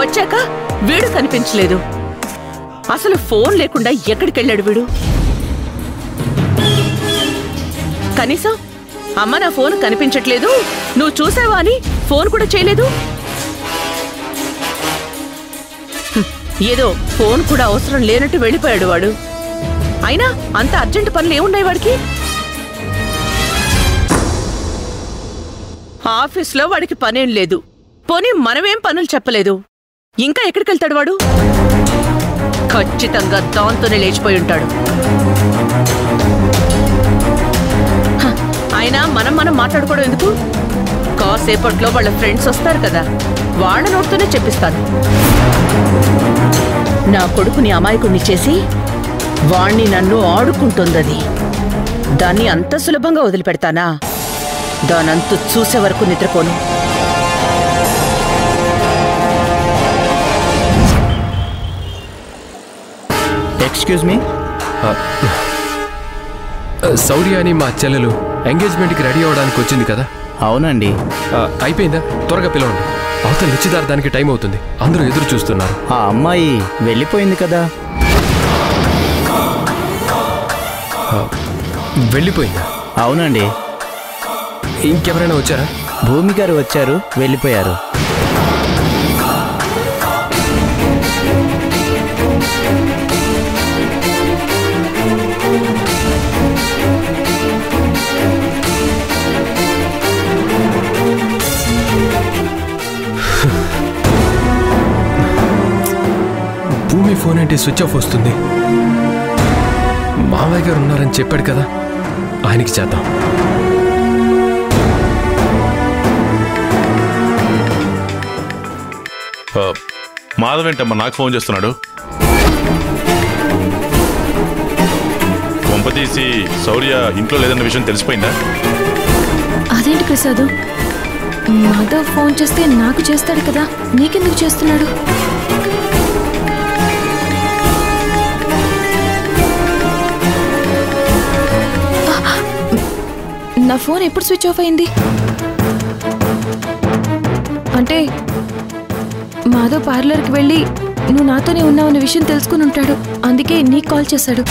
వచ్చాక వీడు కనిపించలేదు. అసలు ఫోన్ లేకుండా ఎక్కడికెళ్ళాడు వీడు? కనీసం అమ్మ నా ఫోన్ కనిపించట్లేదు, నువ్వు చూసావా అని ఫోన్ కూడా చేయలేదు. ఏదో ఫోన్ కూడా అవసరం లేనట్టు వెళ్ళిపోయాడు వాడు. అయినా అంత అర్జెంట్ పనులు ఏమున్నాయి వాడికి? ఆఫీస్లో వాడికి పనేం లేదు, పోనీ మనమేం పనులు చెప్పలేదు. ఇంకా ఎక్కడికెళ్తాడు వాడు? ఖచ్చితంగా దాంతోనే లేచిపోయి ఉంటాడు. అయినా మనం మాట్లాడుకోవడం ఎందుకు? కాసేపట్లో వాళ్ళ ఫ్రెండ్స్ వస్తారు కదా, వాళ్ళ నోటితోనే చెప్పిస్తాను. నా కొడుకుని అమాయకుణ్ణి చేసి వాణ్ణి నన్ను ఆడుకుంటుందది. దాన్ని అంత సులభంగా వదిలిపెడతానా? దానంతు చూసే వరకు నిద్రపోను. Excuse me. సౌర్య అని మా చెల్లెలు ఎంగేజ్మెంట్కి రెడీ అవ్వడానికి వచ్చింది కదా? అవునండి. అయిపోయిందా? త్వరగా పిలవండి, అవతల నిశ్చితార్థానికి టైం అవుతుంది, అందరూ ఎదురు చూస్తున్నారు. ఆ అమ్మాయి వెళ్ళిపోయింది కదా? వెళ్ళిపోయిందా? అవునండి. ఇంకెవరైనా వచ్చారా? భూమి గారు వచ్చారు, వెళ్ళిపోయారు. భూమి ఫోన్ అంటే స్విచ్ ఆఫ్ వస్తుంది. మావయ్య గారు ఉన్నారని చెప్పాడు కదా, ఆయనకి చేద్దాం. మాధవేంటమ్మా నాకు ఫోన్ చేస్తున్నాడు? కొంపతీసి శౌర్య ఇంట్లో లేదన్న విషయం తెలిసిపోయిందా? అదేంటి ప్రసాద్, మాధవ్ ఫోన్ చేస్తే నాకు చేస్తాడు కదా, నీకెందుకు చేస్తున్నాడు? నా ఫోన్ ఎప్పుడు స్విచ్ ఆఫ్ అయింది? అంటే మాధవ్ పార్లర్కి వెళ్ళి నువ్వు నాతోనే ఉన్నావన్న విషయం తెలుసుకుని ఉంటాడు, అందుకే నీకు కాల్ చేశాడు.